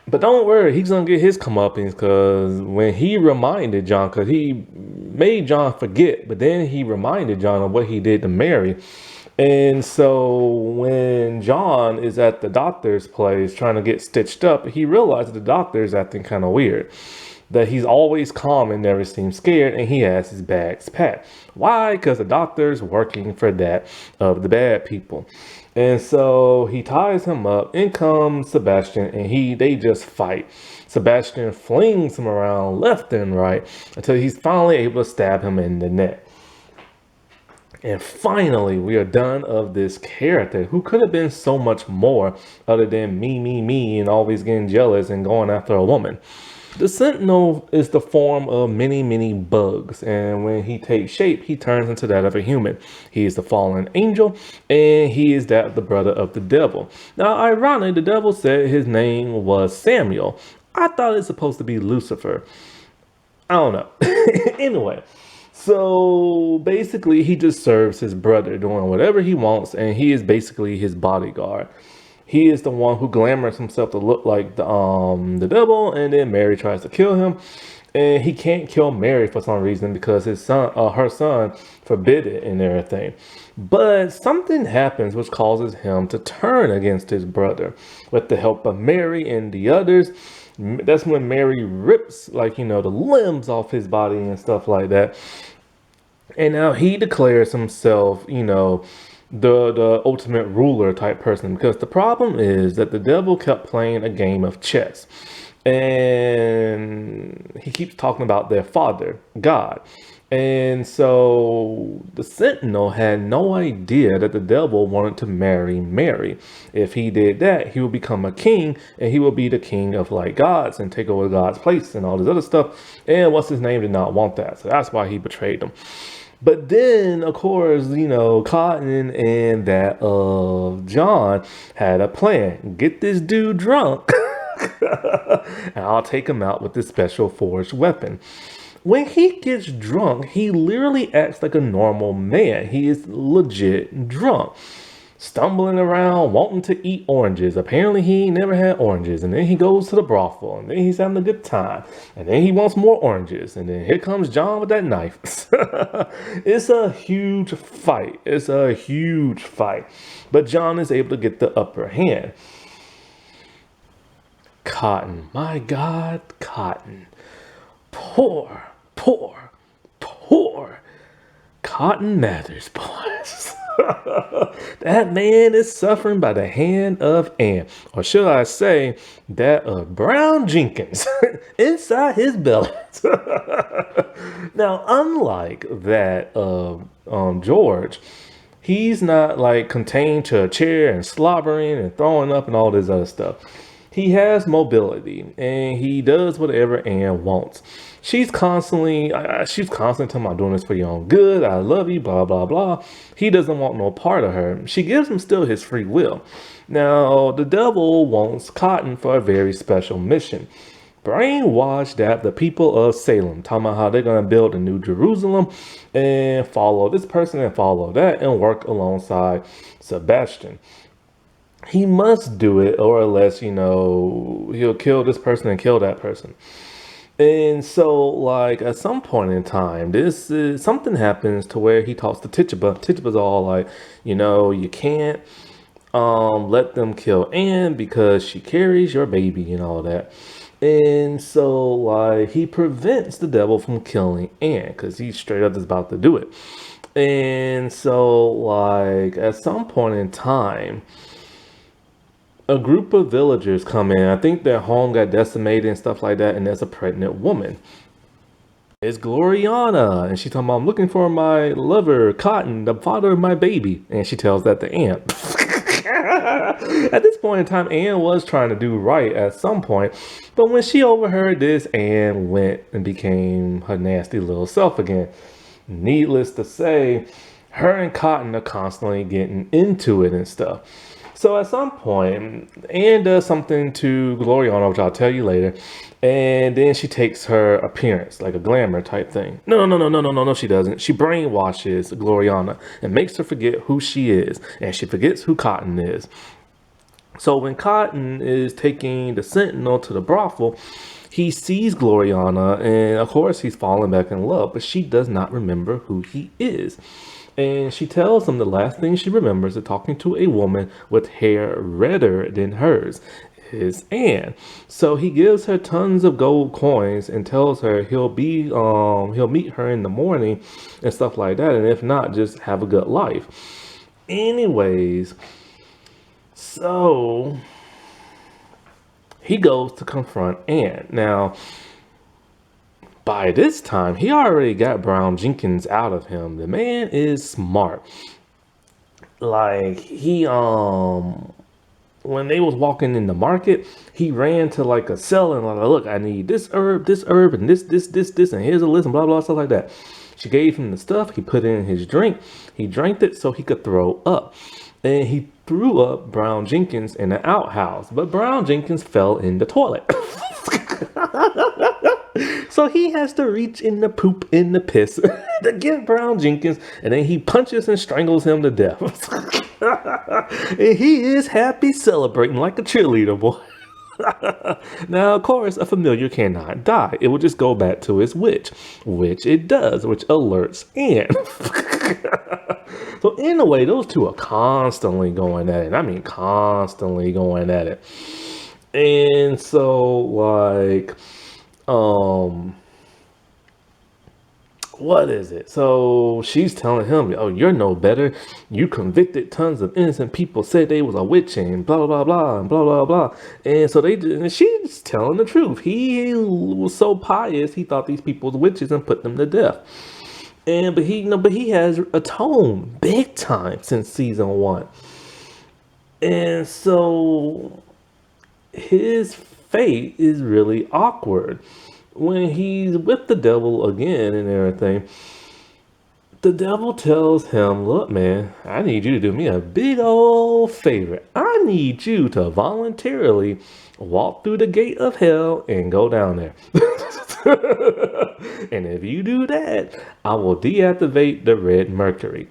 but don't worry, he's going to get his comeuppance because when he reminded John, because he made John forget, but then he reminded John of what he did to Mary. And so when John is at the doctor's place trying to get stitched up, he realizes the doctor is acting kind of weird. That he's always calm and never seems scared, and he has his bags packed. Why? Because the doctor's working for that of the bad people. And so he ties him up. In comes Sebastian, and they just fight. Sebastian flings him around left and right until he's finally able to stab him in the neck. And finally, we are done of this character who could have been so much more other than me, and always getting jealous and going after a woman. The Sentinel is the form of many bugs, and when he takes shape, he turns into that of a human. He is the fallen angel, and he is that of the brother of the devil. Now, ironically, the devil said his name was Samuel. I thought it's supposed to be Lucifer. I don't know. Anyway, so basically, he just serves his brother, doing whatever he wants, and he is basically his bodyguard. He is the one who glamors himself to look like the devil, and then Mary tries to kill him, and he can't kill Mary for some reason because her son, forbid it and everything. But something happens which causes him to turn against his brother. With the help of Mary and the others, that's when Mary rips the limbs off his body and stuff like that. And now he declares himself, the ultimate ruler type person, because the problem is that the devil kept playing a game of chess, and he keeps talking about their father, God. And so the Sentinel had no idea that the devil wanted to marry Mary. If he did that, he would become a king, and he would be the king of gods and take over God's place and all this other stuff. And what's his name did not want that. So that's why he betrayed them. But then, of course, Cotton and that of John had a plan. Get this dude drunk, and I'll take him out with this special forged weapon. When he gets drunk, he literally acts like a normal man. He is legit drunk. Stumbling around, wanting to eat oranges. Apparently, he ain't never had oranges. And then he goes to the brothel, and then he's having a good time. And then he wants more oranges. And then here comes John with that knife. It's a huge fight. It's a huge fight. But John is able to get the upper hand. Cotton. My God, Cotton. Poor Cotton Mathers, boys. That man is suffering by the hand of Anne, or should I say, that of Brown Jenkins inside his belly. Now, unlike that of George, he's not contained to a chair and slobbering and throwing up and all this other stuff. He has mobility, and he does whatever Anne wants. She's constantly telling him, I'm doing this for your own good. I love you, blah, blah, blah. He doesn't want no part of her. She gives him still his free will. Now, the devil wants Cotton for a very special mission. Brainwash that the people of Salem, talking about how they're going to build a new Jerusalem and follow this person and follow that and work alongside Sebastian. He must do it, or else, he'll kill this person and kill that person. And so, at some point in time, something happens to where he talks to Tituba. Tituba's all like, you can't let them kill Anne because she carries your baby and all that. And so, he prevents the devil from killing Anne because he's straight up just about to do it. And so, at some point in time, a group of villagers come in. I think their home got decimated and stuff like that, and there's a pregnant woman. It's Gloriana, and she's talking about, I'm looking for my lover, Cotton, the father of my baby. And she tells that to Anne. At this point in time, Anne was trying to do right at some point, but when she overheard this, Anne went and became her nasty little self again. Needless to say, her and Cotton are constantly getting into it and stuff. So at some point, Anne does something to Gloriana, which I'll tell you later, and then she takes her appearance, like a glamour type thing. No, she doesn't. She brainwashes Gloriana and makes her forget who she is, and she forgets who Cotton is. So when Cotton is taking the Sentinel to the brothel, he sees Gloriana, and of course he's falling back in love, but she does not remember who he is. And she tells him the last thing she remembers is talking to a woman with hair redder than hers, is Anne. So he gives her tons of gold coins and tells her he'll meet her in the morning and stuff like that. And if not, just have a good life. Anyways, So he goes to confront Ann. Now, by this time, he already got Brown Jenkins out of him. The man is smart. Like, when they was walking in the market, he ran to like a seller and like, look, I need this herb, and this, and here's a list and blah, blah, stuff like that. She gave him the stuff. He put it in his drink. He drank it so he could throw up. And he threw up Brown Jenkins in the outhouse, but Brown Jenkins fell in the toilet. So he has to reach in the poop in the piss to get Brown Jenkins, and then he punches and strangles him to death. And he is happy celebrating like a cheerleader boy. Now, of course, a familiar cannot die. It will just go back to its witch, which it does, which alerts Ann. So in a way, those two are constantly going at it. I mean, constantly going at it. And so, like, what is it? So she's telling him, oh, you're no better. You convicted tons of innocent people, said they was a witch and blah, blah, blah, and blah, blah, blah. And so and she's telling the truth. He was so pious, he thought these people were witches and put them to death. But he has atoned big time since season 1. And so his fate is really awkward. When he's with the devil again and everything, the devil tells him, look, man, I need you to do me a big old favor. I need you to voluntarily walk through the gate of hell and go down there. And if you do that, I will deactivate the red mercury.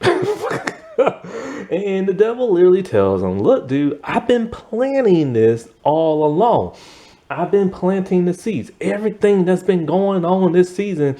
And the devil literally tells him, look, dude, I've been planning this all along. I've been planting the seeds. Everything that's been going on this season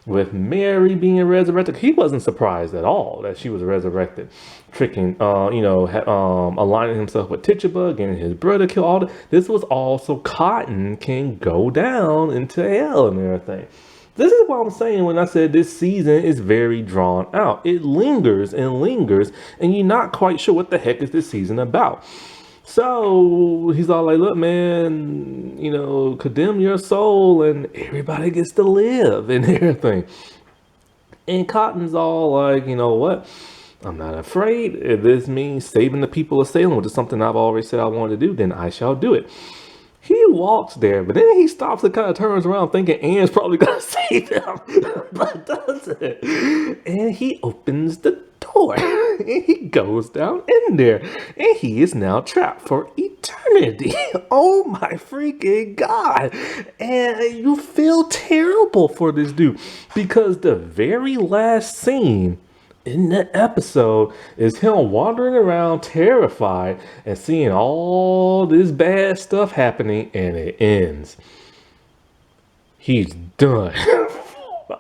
with Mary being resurrected, he wasn't surprised at all that she was resurrected. Tricking, aligning himself with Tituba, getting his brother killed. All this was all so Cotton can go down into hell and everything. This is what I'm saying when I said this season is very drawn out. It lingers and lingers, and you're not quite sure what the heck is this season about. So he's all like, look, man, condemn your soul and everybody gets to live and everything. And Cotton's all like, you know what? I'm not afraid. If this means saving the people of Salem, which is something I've always said I wanted to do, then I shall do it. He walks there, but then he stops and kind of turns around thinking Ann's probably going to save him, but doesn't. And he opens the door and he goes down in there and he is now trapped for eternity. Oh my freaking God. And you feel terrible for this dude because the very last scene in the episode is him wandering around terrified and seeing all this bad stuff happening, and it ends. He's done.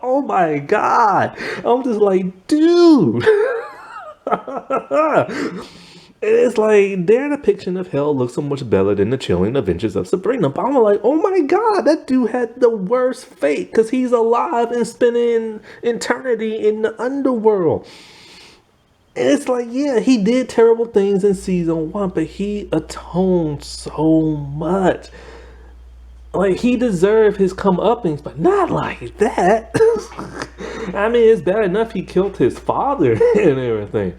Oh my God. I'm just like, dude. And it's like their depiction of hell looks so much better than the chilling adventures of Sabrina. But I'm like, oh my God, that dude had the worst fate because he's alive and spending eternity in the underworld. And it's like, yeah, he did terrible things in season 1, but he atoned so much. Like, he deserved his comeuppance, but not like that. I mean, it's bad enough he killed his father and everything.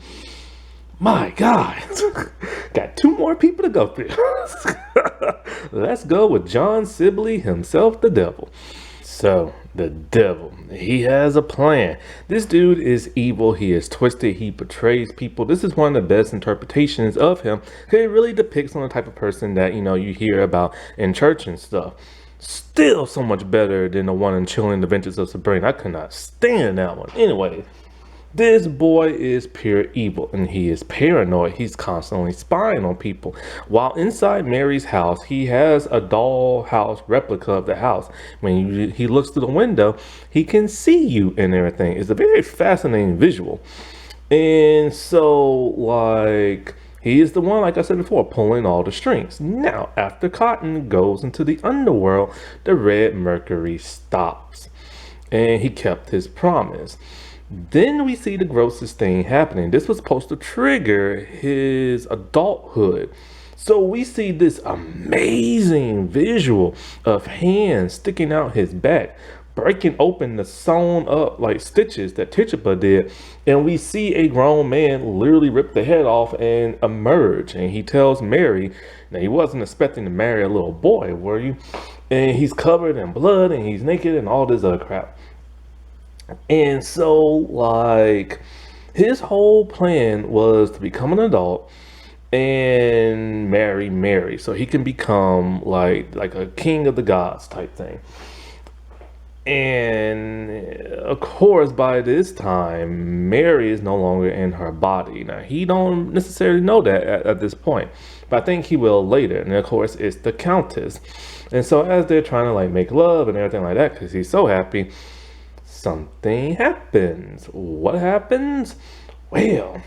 My God. Got 2 more people to go through. Let's go with John Sibley himself, the devil. So, the devil, he has a plan. This dude is evil. He is twisted. He betrays people. This is one of the best interpretations of him because it really depicts on the type of person that, you hear about in church and stuff. Still so much better than the one in Chilling Adventures of Sabrina. I could not stand that one. Anyway, this boy is pure evil and he is paranoid. He's constantly spying on people. While inside Mary's house, he has a dollhouse replica of the house. When he looks through the window, he can see you and everything. It's a very fascinating visual. And so, like, he is the one, like I said before, pulling all the strings. Now, after Cotton goes into the underworld, the red mercury stops. And he kept his promise. Then we see the grossest thing happening. This was supposed to trigger his adulthood. So we see this amazing visual of hands sticking out his back, breaking open the sewn up like stitches that Tituba did. And we see a grown man literally rip the head off and emerge. And he tells Mary, now he wasn't expecting to marry a little boy, were you? And he's covered in blood and he's naked and all this other crap. And so like his whole plan was to become an adult and marry Mary so he can become like a king of the gods type thing. And of course by this time Mary is no longer in her body. Now he don't necessarily know that at this point, but I think he will later. And of course it's the Countess. And so as they're trying to like make love and everything like that because he's so happy, something happens. What happens? Well,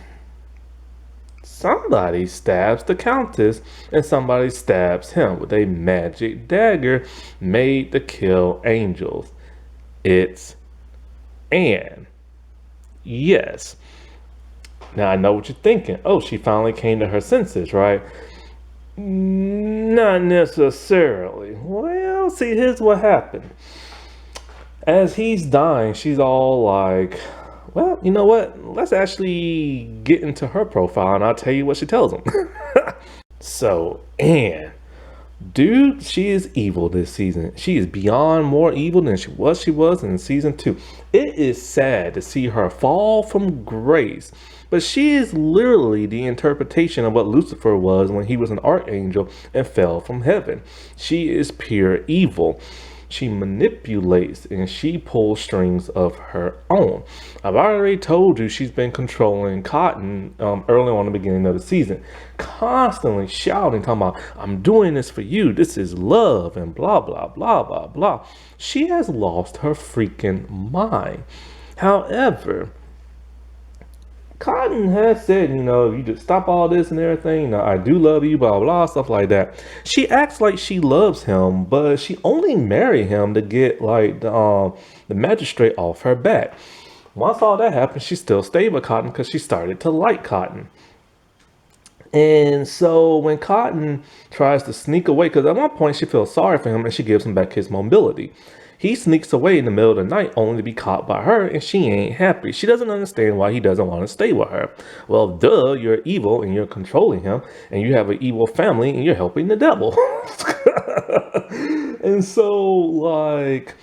somebody stabs the Countess and somebody stabs him with a magic dagger made to kill angels. It's Anne. Yes. Now I know what you're thinking. Oh, she finally came to her senses, right? Not necessarily. Well, see, here's what happened. As he's dying, she's all like, well, you know what? Let's actually get into her profile and I'll tell you what she tells him. So, Anne, dude, she is evil this season. She is beyond more evil than she was in season 2. It is sad to see her fall from grace, but she is literally the interpretation of what Lucifer was when he was an archangel and fell from heaven. She is pure evil. She manipulates and she pulls strings of her own. I've already told you she's been controlling Cotton early on in the beginning of the season, constantly shouting, talking about, I'm doing this for you. This is love and blah, blah, blah, blah, blah. She has lost her freaking mind. However, Cotton has said, you know, you just stop all this and everything, you know, I do love you, blah, blah, stuff like that. She acts like she loves him, but she only married him to get like the magistrate off her back. Once all that happened, she still stayed with Cotton because she started to like Cotton. And so when Cotton tries to sneak away, because at one point she feels sorry for him and she gives him back his mobility. He sneaks away in the middle of the night only to be caught by her, and she ain't happy. She doesn't understand why he doesn't want to stay with her. Well, duh, you're evil and you're controlling him, and you have an evil family and you're helping the devil. And so, like,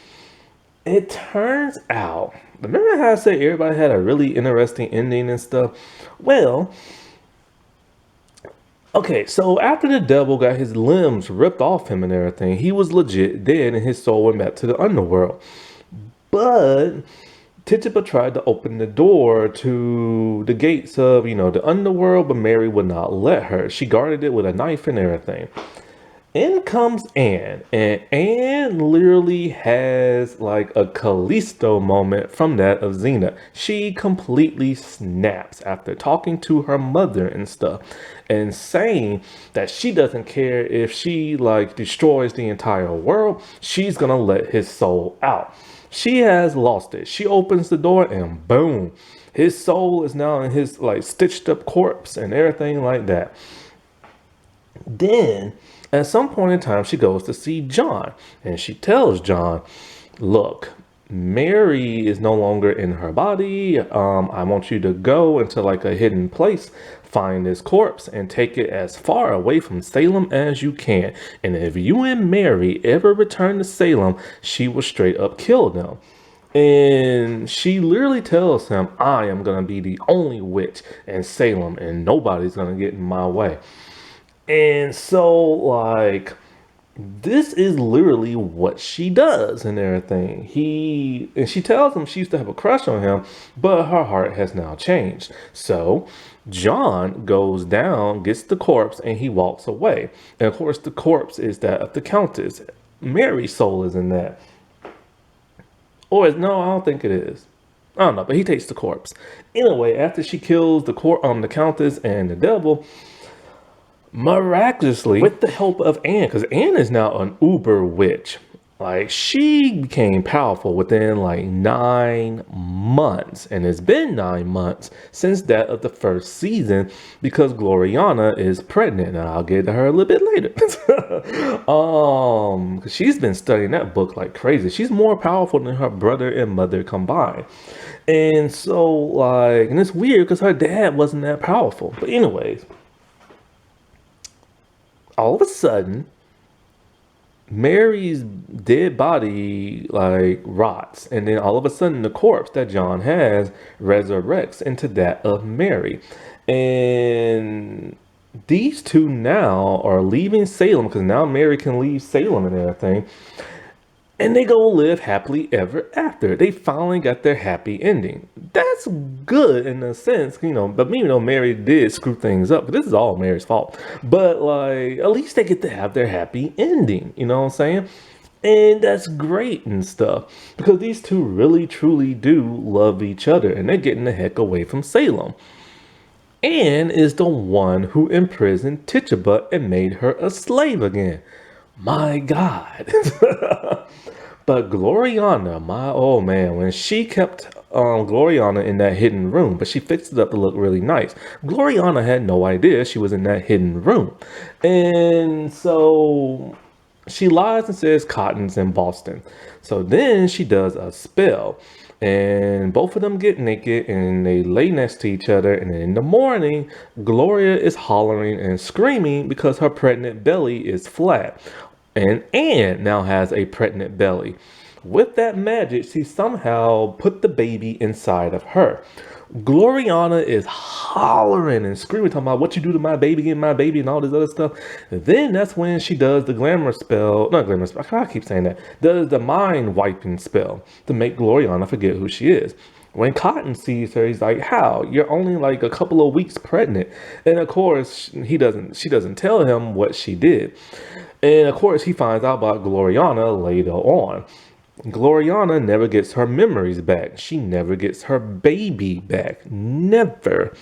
it turns out, remember how I said everybody had a really interesting ending and stuff? Well, okay, so after the devil got his limbs ripped off him and everything, he was legit dead and his soul went back to the underworld. But Tituba tried to open the door to the gates of, you know, the underworld, but Mary would not let her. She guarded it with a knife and everything. In comes Anne, and Anne literally has like a Callisto moment from that of Xena. She completely snaps after talking to her mother and stuff and saying that she doesn't care if she like destroys the entire world. She's gonna let his soul out. She has lost it. She opens the door and boom, his soul is now in his like stitched up corpse and everything like that. Then at some point in time, she goes to see John and she tells John, look, Mary is no longer in her body. I want you to go into like a hidden place, find this corpse and take it as far away from Salem as you can. And if you and Mary ever return to Salem, she will straight up kill them. And she literally tells him, I am going to be the only witch in Salem and nobody's going to get in my way. And so, like, this is literally what she does and everything. And she tells him she used to have a crush on him, but her heart has now changed. So John goes down, gets the corpse, and he walks away. And of course, the corpse is that of the Countess. Mary's soul is in that. Or no, I don't think it is. I don't know, but he takes the corpse. Anyway, after she kills the Countess and the devil, miraculously, with the help of Anne, because Anne is now an uber witch. Like, she became powerful within like 9 months, and it's been 9 months since that of the first season because Gloriana is pregnant, and I'll get to her a little bit later. 'Cause she's been studying that book like crazy. She's more powerful than her brother and mother combined, and so like, and it's weird because her dad wasn't that powerful. But anyways, all of a sudden, Mary's dead body like rots, and then all of a sudden the corpse that John has resurrects into that of Mary. And these two now are leaving Salem because now Mary can leave Salem and everything. And they go live happily ever after. They finally got their happy ending. That's good in a sense, but Mary did screw things up, but this is all Mary's fault. But like, at least they get to have their happy ending, you know what I'm saying? And that's great and stuff because these two really truly do love each other, and they're getting the heck away from Salem. Anne is the one who imprisoned Tituba and made her a slave again. My God. But Gloriana, my old man, when she kept Gloriana in that hidden room, but she fixed it up to look really nice. Gloriana had no idea she was in that hidden room. And so she lies and says Cotton's in Boston. So then she does a spell. And both of them get naked and they lay next to each other. And then in the morning, Gloria is hollering and screaming because her pregnant belly is flat. And Anne now has a pregnant belly. With that magic, she somehow put the baby inside of her. Gloriana is hollering and screaming, talking about what you do to my baby and all this other stuff. And then that's when she does the glamour spell, not glamour spell, I keep saying that, does the mind wiping spell to make Gloriana forget who she is. When Cotton sees her, he's like, how? You're only like a couple of weeks pregnant. And of course, she doesn't tell him what she did. And of course, he finds out about Gloriana later on. Gloriana never gets her memories back. She never gets her baby back. Never.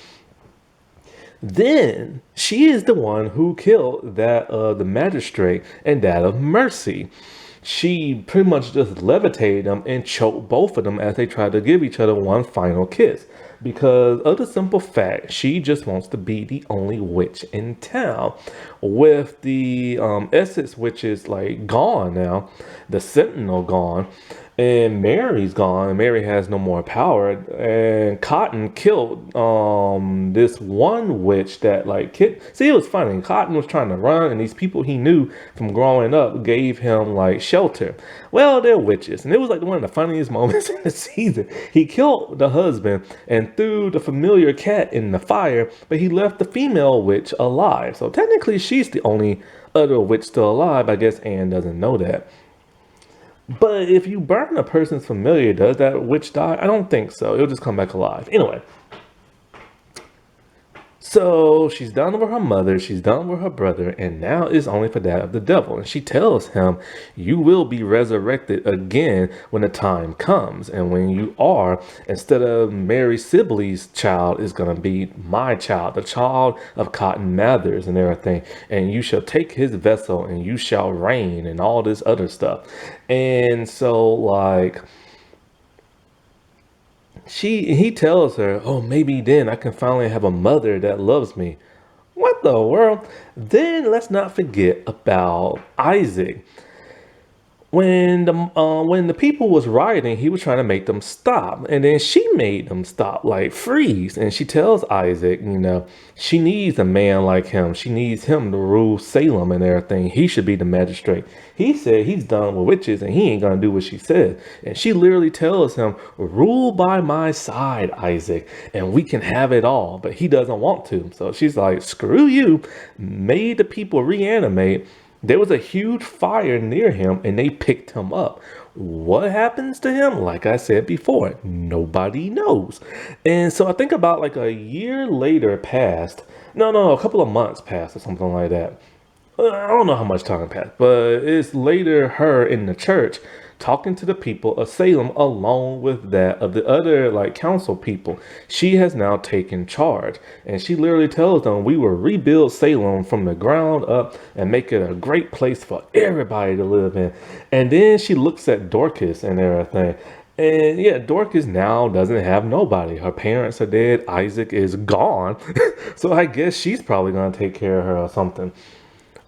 Then she is the one who killed that the magistrate and that of Mercy. She pretty much just levitated them and choked both of them as they tried to give each other one final kiss. Because of the simple fact, she just wants to be the only witch in town. With the Essex witches like gone now, the Sentinel gone, and Mary's gone, and Mary has no more power, and Cotton killed this one witch that like see, it was funny. Cotton was trying to run, and these people he knew from growing up gave him like shelter. Well, they're witches, and it was like one of the funniest moments in the season. He killed the husband and threw the familiar cat in the fire, but he left the female witch alive. So technically she's the only other witch still alive. I guess Anne doesn't know that. But if you burn a person's familiar, does that witch die? I don't think so. It'll just come back alive. Anyway. So she's done with her mother, she's done with her brother, and now it's only for that of the devil. And she tells him, you will be resurrected again when the time comes. And when you are, instead of Mary Sibley's child, is going to be my child, the child of Cotton Mathers and everything. And you shall take his vessel and you shall reign and all this other stuff. And so like, he tells her, oh, maybe then I can finally have a mother that loves me. What the world? Then let's not forget about Isaac. When the people was rioting, he was trying to make them stop. And then she made them stop, like freeze. And she tells Isaac, she needs a man like him. She needs him to rule Salem and everything. He should be the magistrate. He said he's done with witches and he ain't going to do what she said. And she literally tells him, rule by my side, Isaac, and we can have it all. But he doesn't want to. So she's like, screw you. Made the people reanimate. There was a huge fire near him and they picked him up. What happens to him? Like I said before, nobody knows. And so I think about like a year later passed. No, a couple of months passed or something like that. I don't know how much time passed, but it's later her in the church talking to the people of Salem along with that of the other like council people. She has now taken charge, and she literally tells them we will rebuild Salem from the ground up and make it a great place for everybody to live in. And then she looks at Dorcas and everything. And yeah, Dorcas now doesn't have nobody. Her parents are dead. Isaac is gone. So I guess she's probably going to take care of her or something.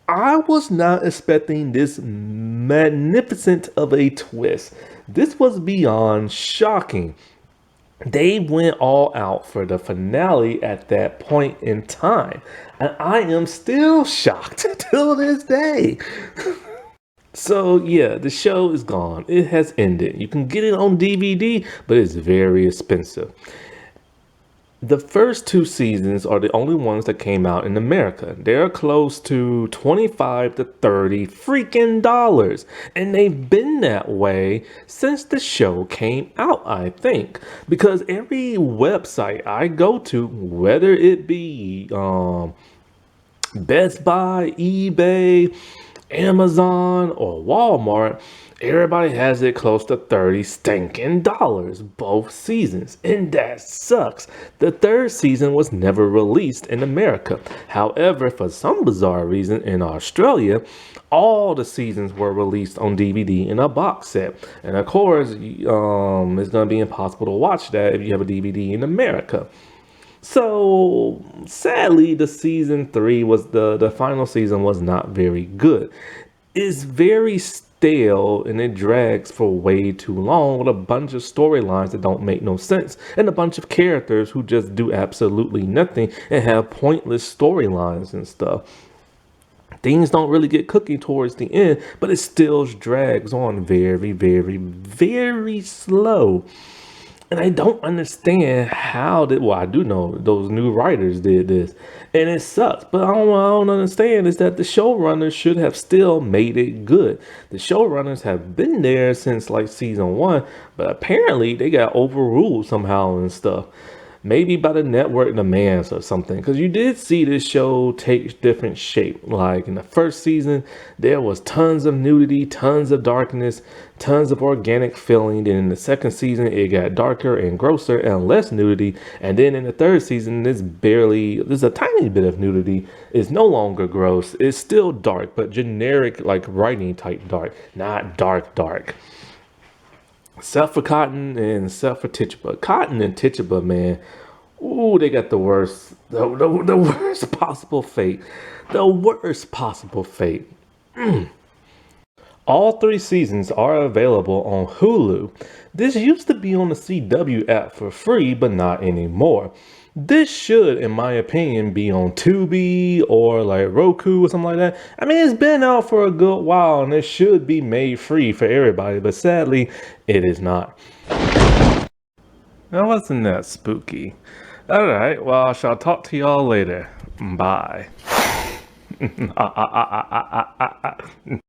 I was not expecting this magnificent of a twist. This was beyond shocking. They went all out for the finale at that point in time. And I am still shocked till this day. So yeah, the show is gone. It has ended. You can get it on DVD, but it's very expensive. The first two seasons are the only ones that came out in America. They're close to 25 to 30 freaking dollars. And they've been that way since the show came out, I think. Because every website I go to, whether it be Best Buy, eBay, Amazon, or Walmart, everybody has it close to 30 stinking dollars both seasons, and that sucks. The third season was never released in America. However, for some bizarre reason in Australia, all the seasons were released on DVD in a box set. And of course, it's going to be impossible to watch that if you have a DVD in America. So sadly, the season 3 was the final season was not very good. It's very stale and it drags for way too long with a bunch of storylines that don't make no sense and a bunch of characters who just do absolutely nothing and have pointless storylines and stuff. Things don't really get cooking towards the end, but it still drags on very, very, very slow. And I don't understand well, I do know those new writers did this, and it sucks. But I don't understand is that the showrunners should have still made it good. The showrunners have been there since like season 1, but apparently they got overruled somehow and stuff. Maybe by the network demands or something, because you did see this show take different shape. Like in the first season, there was tons of nudity, tons of darkness, tons of organic feeling. Then in the second season, it got darker and grosser and less nudity. And then in the third season, there's a tiny bit of nudity. It's no longer gross. It's still dark, but generic like writing type dark, not dark. Except for Cotton and except for Tituba. Cotton and Tituba, man. Ooh, they got the worst possible fate. The worst possible fate. All 3 seasons are available on Hulu. This used to be on the CW app for free, but not anymore. This should, in my opinion, be on Tubi or like Roku or something like that. I mean, it's been out for a good while and it should be made free for everybody, but sadly, it is not. Now, wasn't that spooky? Alright, well, I shall talk to y'all later. Bye.